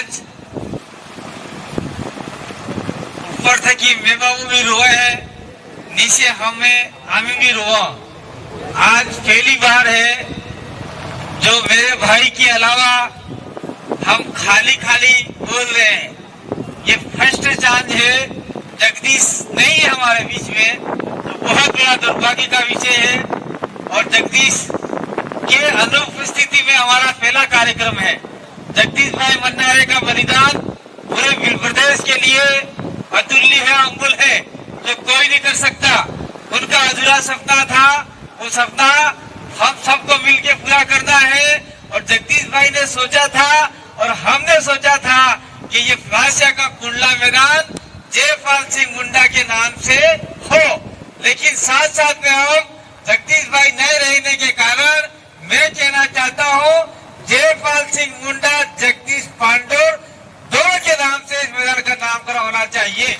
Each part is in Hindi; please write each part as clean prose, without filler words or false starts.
आज ऊपर था कि मैं बाबू भी रोए है, नीचे हमें भी रोआ। आज पहली बार है जो मेरे भाई के अलावा हम खाली खाली बोल रहे हैं। ये फर्स्ट चांस है, जगदीश नहीं है हमारे बीच में, तो बहुत बड़ा दुर्भाग्य का विषय है। और जगदीश के अनुपस्थिति में हमारा पहला कार्यक्रम है। जगदीश भाई मन्नारे का बलिदान पूरे प्रदेश के लिए अतुल्य है, अमूल्य है, जो कोई नहीं कर सकता। उनका अधूरा सपना था, वो सपना हम सबको मिलके पूरा करना है। और जगदीश भाई ने सोचा था और हमने सोचा था कि ये फ्लासिया का कुंडला मैदान जयपाल सिंह मुंडा के नाम से हो। लेकिन साथ साथ में हम जगदीश भाई नहीं रहने के कारण मैं कहना चाहता हूँ जयपाल सिंह मुंडा, जगदीश पांडुर दोनों के नाम से इस मैदान का नामकरण होना चाहिए।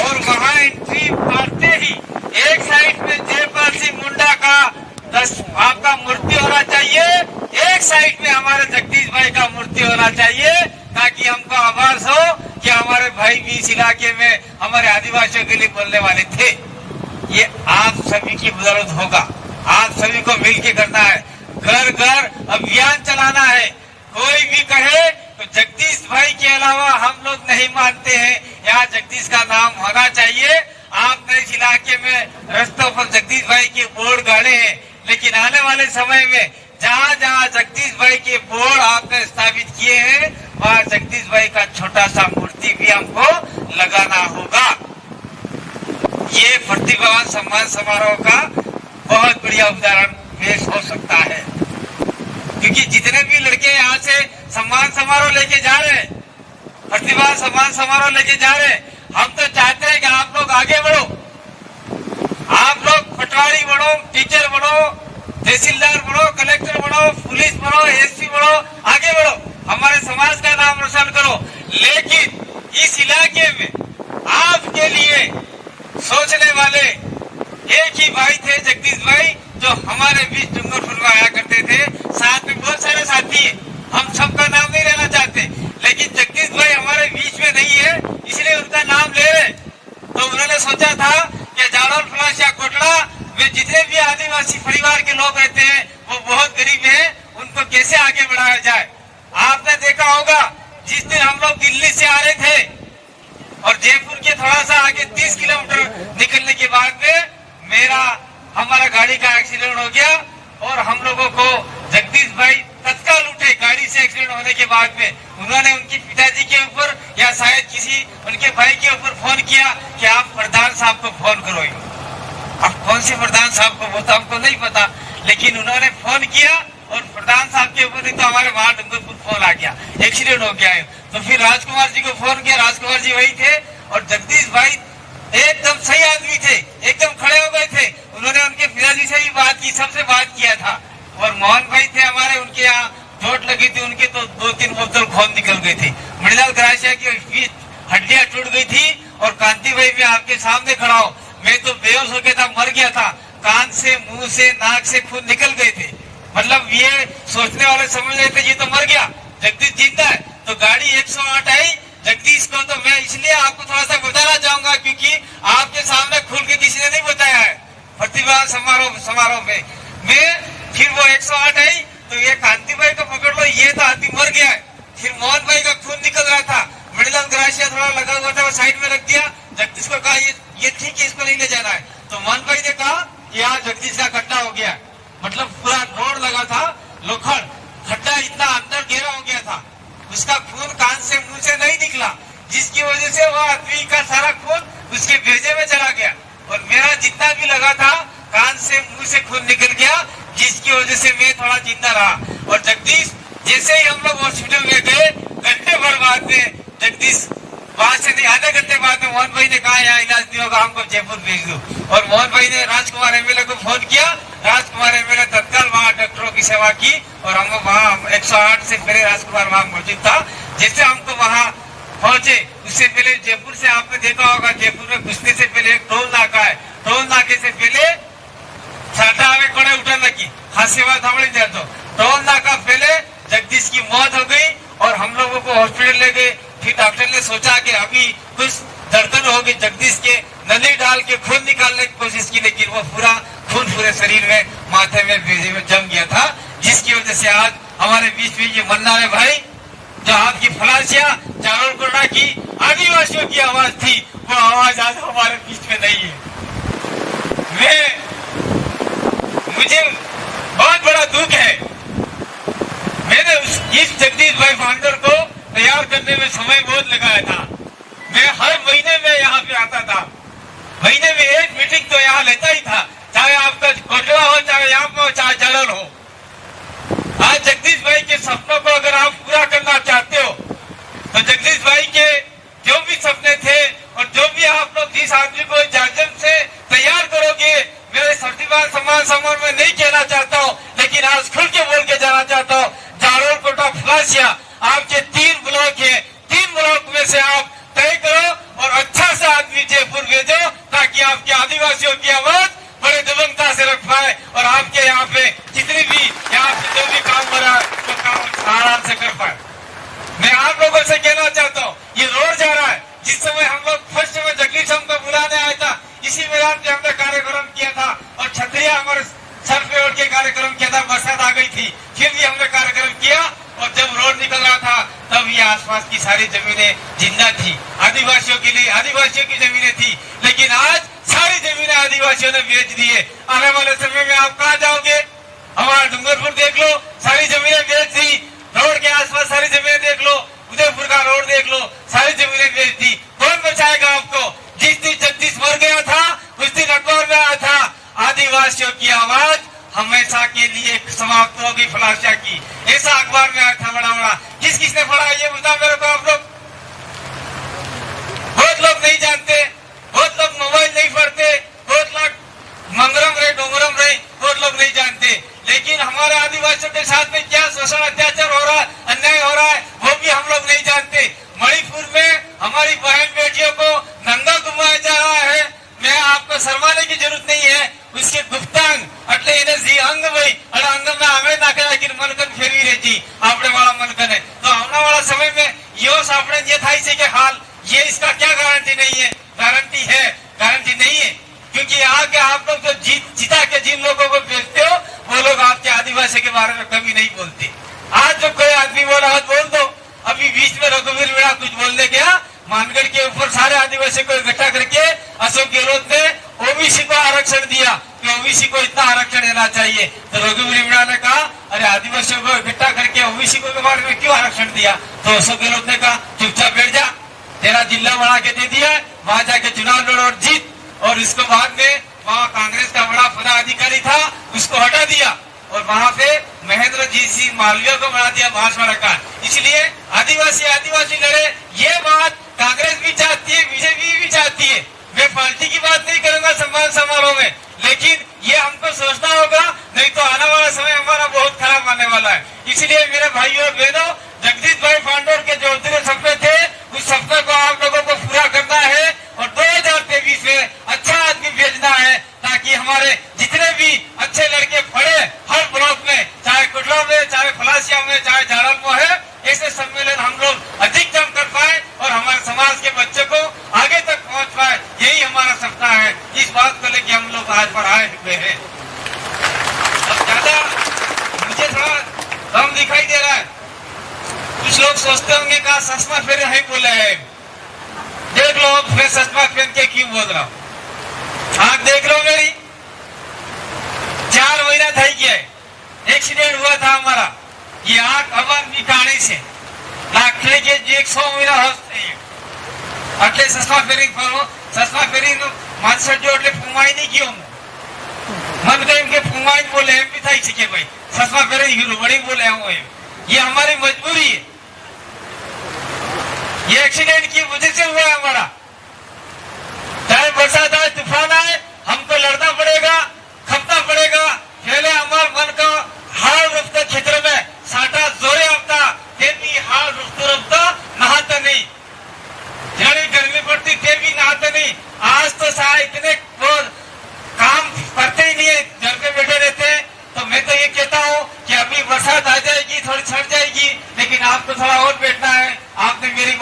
और वहाँ एंट्री मारते ही एक साइड में जयपाल सिंह मुंडा का आपका मूर्ति होना चाहिए, एक साइड में हमारे जगदीश भाई का मूर्ति होना चाहिए, ताकि हमको आभास हो कि हमारे भाई भी इस इलाके में हमारे आदिवासियों के लिए बोलने वाले थे। ये आप सभी की बदौलत होगा, आप सभी को मिलकर करना है, घर घर अभियान चलाना है। कोई भी कहे तो जगदीश भाई के अलावा हम लोग नहीं मानते हैं, यहाँ जगदीश का नाम होना चाहिए। आपने इस इलाके में रास्तों पर जगदीश भाई के बोर्ड गाड़े हैं, लेकिन आने वाले समय में जहाँ जहाँ जगदीश भाई के बोर्ड आपने स्थापित किए हैं, वहाँ जगदीश भाई का छोटा सा मूर्ति भी हमको लगाना होगा। ये प्रतिभावान सम्मान समारोह का बहुत बढ़िया उदाहरण पेश हो सकता है, क्योंकि जितने भी लड़के यहाँ से सम्मान समारोह लेके जा रहे हैं, प्रतिभा सम्मान समारोह लेके जा रहे हैं, हम तो चाहते हैं कि आप लोग आगे बढ़ो, आप लोग पटवारी बनो, टीचर बनो, तहसीलदार बनो, कलेक्टर बनो, पुलिस बनो, एसपी बनो, आगे बढ़ो, हमारे समाज का नाम रोशन करो। लेकिन इस इलाके में आपके लिए सोचने वाले एक ही भाई थे, जगदीश भाई, जो हमारे बीच डूंगरपुर में आया करते थे। साथ में बहुत सारे साथी है, हम सबका नाम नहीं लेना चाहते, लेकिन जगदीश भाई हमारे बीच में नहीं है, इसलिए उनका नाम ले रहे। तो उन्होंने सोचा था कि जाड़ौल फ्लाश या कोटड़ा में जितने भी आदिवासी परिवार के लोग रहते हैं वो बहुत गरीब है, उनको कैसे आगे बढ़ाया जाए। आपने देखा होगा जिस दिन हम लोग दिल्ली से आ रहे थे और जयपुर के थोड़ा सा आगे 30 किलोमीटर निकलने के बाद में हमारा गाड़ी का एक्सीडेंट हो गया और हम लोगों को जगदीश भाई तत्काल उठे। गाड़ी से एक्सीडेंट होने के बाद में उन्होंने उनके पिताजी के ऊपर या शायद किसी उनके भाई के ऊपर फोन किया कि आप प्रधान साहब को फोन करो। अब कौन से प्रधान साहब को, वो तो हमको नहीं पता, लेकिन उन्होंने फोन किया और प्रधान साहब के ऊपर नहीं तो हमारे वहां डूंगरपुर फोन आ गया, एक्सीडेंट हो गया है। तो फिर राजकुमार जी को फोन किया, राजकुमार जी वही थे और जगदीश भाई एकदम सही आदमी थे, एकदम खड़े हो गए थे। उन्होंने उनके पिताजी से भी बात की, सबसे बात किया था। और मोहन भाई थे हमारे, उनके यहाँ चोट लगी थी, उनके तो 2-3 बोतल खून निकल गए थे। मणिलाल ग्रासिया की हड्डियां टूट गई थी और कांति भाई भी आपके सामने खड़ा हो, मैं तो बेहोश हो गया था, मर गया था, कान से, मुंह से, नाक से खून निकल गए थे। मतलब ये सोचने वाले समझ रहे थे ये तो मर गया, जगदीश जिंदा है। तो गाड़ी 108 आई जगदीश को, तो मैं इसलिए आपको थोड़ा सा बताना चाहूंगा क्योंकि आपके सामने खुल के किसी ने नहीं बताया है प्रतिभा समारोह में। मैं फिर वो 108 आई तो ये कांति भाई को पकड़ लो, ये तो आदमी मर गया है। फिर मोहन भाई का खून निकल रहा था, मणिलाल ग्रासिया थोड़ा लगा हुआ था, वो साइड में रख दिया। जगदीश को कहा ये ठीक है, इसको नहीं ले जाना है। तो मोहन भाई ने कहा यहाँ जगदीश का खड्डा हो गया, मतलब पूरा रोड लगा था, लोखंड खड्डा इतना अंदर गहरा हो गया था, उसका खून कान से मुंह से नहीं निकला, जिसकी वजह से वो आदमी का सारा खून उसके भेजे में चला गया। और मेरा जितना भी लगा था कान से मुंह से खून निकल गया, जिसकी वजह से मैं थोड़ा जिंदा रहा। और जगदीश जैसे ही हम लोग हॉस्पिटल में गए, घंटे भर बाद में जगदीश वहां से नहीं, आधे घंटे बाद में मोहन भाई ने कहा यहाँ इलाज नहीं होगा, हमको जयपुर भेज दो। और मोहन भाई ने राजकुमार एमएलए को फोन किया, राजकुमार एमएलए तत्काल वहाँ डॉक्टरों की सेवा की और हम वहाँ 108 से पहले राजकुमार वहाँ मौजूद था। जैसे हमको वहाँ पहुंचे उससे पहले जयपुर से आपने देखा होगा, जयपुर में घुसने से पहले एक टोल नाका है, टोल नाके से पहले छाटा हमें कोड़े उठा की हाँ सेवा थांबड़ी जातो, टोल नाका हॉस्पिटल ले गए। फिर डॉक्टर ने सोचा कि अभी कुछ दर्द होगी, जगदीश के नली डाल के खून निकालने की कोशिश की, लेकिन वो पूरा खून पूरे शरीर में, माथे में, भेजे में जम गया था, जिसकी वजह से आज हमारे बीच में ये मन्ना है भाई, जो आपकी फलासिया चारों कोड़ा की आदिवासियों की आवाज थी, वो आवाज आज हमारे बीच में नहीं है। मुझे बहुत बड़ा दुख है। मैंने इस जगदीश भाई फाउंडर को तैयार करने में समय बहुत लगाया था। मैं हर महीने में यहाँ पे आता था, महीने में एक मीटिंग तो यहाँ लेता ही था, चाहे आपका कोटवा हो, चाहे यहाँ पे हो, चाहे जड़ल हो। आज जगदीश भाई के सपनों को अगर आप पूरा करना चाहते हो तो जगदीश भाई के जो भी सपने थे और जो भी आप लोग जिस आदमी को जाजम से तैयार करोगे, मेरे सर्टिफाइड सम्मान समारोह में नहीं कहना चाहता हूँ, लेकिन आज खुल के बोल के जाना चाहता हूँ, जारोल कोटा फलासिया आपके 3 ब्लॉक है, 3 ब्लॉक में से आप तय करो और अच्छा सा आदमी जयपुर भेजो, ताकि आपके आदिवासियों की आवाज बड़े दबंगता से रख पाए और आपके यहाँ पे जितनी भी यहाँ पे जो भी काम हो रहा है वो काम आराम से कर पाए। मैं आप लोगों से कहना चाहता हूँ, ये रोड जा रहा है, जिस समय हम लोग फर्स्ट में जगदीश हमको बुलाने आया था, इसी मैदान पे हमने कार्यक्रम किया था और छतरिया हमारे सर पे उठ के कार्यक्रम किया था। बरसात आ गई थी, फिर भी हमने कार्यक्रम किया और जब रोड निकल रहा था तब ये आसपास की सारी जमीनें जिंदा थी, आदिवासियों के लिए आदिवासियों की जमीनें थी, लेकिन आज सारी जमीनें आदिवासियों ने बेच दी है। आने वाले समय में आप कहाँ जाओगे? हमारा डूंगरपुर देख लो, सारी जमीनें बेच दी, रोड के आसपास सारी जमीनें देख लो, उदयपुर का रोड देख लो, सारी जमीनें बेच दी। कौन बचाएगा आपको? जिस दिन जगदीश मर गया था उस दिन अखबार में आया था, आदिवासियों की आवाज हमेशा के लिए समाप्त होगी फलासिया की, ऐसा अखबार में आया था बड़ा बड़ा। किस किसने पढ़ा ये बता मेरे को आप लोग? बहुत लोग नहीं जानते, बहुत लोग मोबाइल नहीं पढ़ते, बहुत लोग मंगरम रहे डोंगरम रहे, बहुत लोग नहीं जानते, लेकिन हमारे आदिवासियों के साथ में क्या शोषण अत्याचार हो रहा है, अन्याय हो रहा है, वो भी हम लोग नहीं जानते। मणिपुर में हमारी बहन बेटियों को नंगा घुमाया जा रहा है। मैं आपको शर्माने की जरूरत नहीं है, उसके गुप्तांग એટલે એને જી અંગ ભાઈ અને અંગમાં આંગળે નાખે નાખીને મનકન ફેરવી રહેજી આપણે વાળા મનકને। तो आने वाला समय में यो આપણે જે થાય છે કે हाल ये इसका क्या गारंटी नहीं है? गारंटी है, गारंटी नहीं है, क्योंकि यहाँ के आप लोग जो जीता के जिन लोगों को बेचते हो वो लोग आपके आदिवासी के बारे में कभी नहीं बोलते। आज जो कोई आदमी बोल रहा है बोल दो। अभी बीच में रघुवीर मीणा कुछ बोलने गया, मानगढ़ के ऊपर सारे आदिवासी को इकट्ठा करके अशोक गहलोत ने ओबीसी को आरक्षण दिया कि ओबीसी को इतना आरक्षण देना चाहिए, तो रघुवीर मीणा ने कहा अरे आदिवासियों को इकट्ठा करके ओबीसी को के बारे में क्यों आरक्षण दिया? तो अशोक गहलोत ने कहा चुपचाप बैठ जा, तेरा जिला बना के दे दिया, वहां जाके चुनाव लड़ो और जीत। और इसके बाद में वहाँ कांग्रेस का बड़ा पदाधिकारी था, उसको हटा दिया और वहाँ पे महेंद्र जी सिंह मालवीय को बना दिया बांसवाड़ा का। इसलिए आदिवासी आदिवासी लड़े, ये बात कांग्रेस भी चाहती है, बीजेपी भी चाहती है। मैं पार्टी की बात नहीं करूंगा सम्मान समारोह में, लेकिन ये हमको सोचना होगा, नहीं तो आने वाला समय हमारा बहुत खराब आने वाला है। इसलिए मेरे भाइयों और बहनों, जगदीश भाई फाउंडर के जो अधूरे सपने थे उस सपने को आप लोगों को पूरा करना है और 2023 में अच्छा आदमी भेजना है, ताकि हमारे जितने भी अच्छे लड़के पढ़े हर ब्लॉक में, चाहे कुटला में, चाहे फलासिया में, चाहे झारल में है, ऐसे सम्मेलन हम लोग अधिक जम कर पाए और हमारे समाज के बच्चे को आगे तक पहुंच पाए, यही हमारा सपना है। इस बात को लेकर हम लोग आज पर आए हुए हैं। अब ज्यादा मुझे थोड़ा कम दिखाई दे रहा है, कुछ लोग सोचते होंगे का चश्मा फेरे नहीं बोले है, देख लो मैं चश्मा पहन के क्यों बोल रहा हूँ। आँख देख लो मेरी, 4 महीना થઈ ગયા, एक्सीडेंट हुआ था हमारा, ये आँख अमन की कहानी से लाखले के 100 મહિના હશે એટલે ચશ્મા ફેરી ફરો, ચશ્મા ફેરી માનસર જો એટલે ફુમાઈ નહીં ગયો मन कहीं के फुमाई बोले एम भी था इसी के भाई चश्मा फेरे हीरो बड़ी बोले हम ये हमारी मजबूरी है, ये एक्सीडेंट की वजह से हुआ है हमारा। चाहे बरसात आए तूफान आए, हमको लड़ना पड़ेगा, खपना पड़ेगा। पहले हमारे मन का हाल रुकता क्षेत्र में साटा जोरे आता, फिर भी हाल रुकता नहाता नहीं, जड़ी गर्मी पड़ती थे भी नहाते नहीं। आज तो शायद इतने काम करते ही नहीं है, घर पे बैठे रहते हैं। तो मैं तो ये कहता हूँ कि अभी बरसात आ जाएगी, थोड़ी छट जाएगी, लेकिन आपको थोड़ा और बैठना है,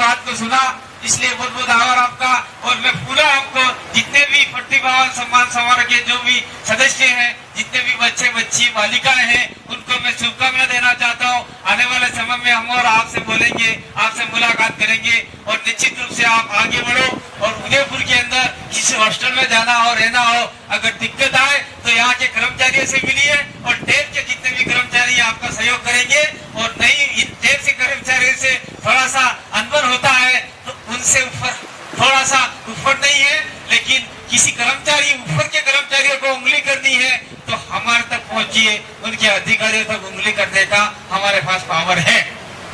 बात को सुना, इसलिए बहुत बहुत आभार आपका। और मैं पूरा आपको जितने भी प्रतिभावान सम्मान समारोह के जो भी सदस्य हैं, जितने भी बच्चे बच्ची बालिकाएं हैं, उनको मैं शुभकामना देना चाहता हूं। आने वाले समय में हम और आपसे बोलेंगे, आपसे मुलाकात करेंगे और निश्चित रूप से आप आगे बढ़ो। और उदयपुर के अंदर किसी हॉस्टल में जाना हो, रहना हो, अगर दिक्कत आए तो यहाँ के कर्मचारियों से मिलिए और टेप के जितने भी कर्मचारी आपका सहयोग करेंगे। और नहीं टेप से कर्मचारियों से थोड़ा सा अनबन होता है तो उनसे ऊपर थोड़ा सा ऊपर नहीं है, लेकिन किसी कर्मचारी ऊपर के कर्मचारियों को उंगली करनी है तो हमारे तक पहुंचिए, उनके अधिकारियों तक उंगली करने का हमारे पास पावर है,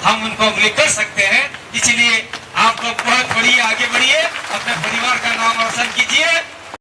हम उनको उंगली कर सकते हैं। इसलिए आप लोग बहुत बढ़िए, आगे बढ़िए, अपने परिवार का नाम रोशन कीजिए।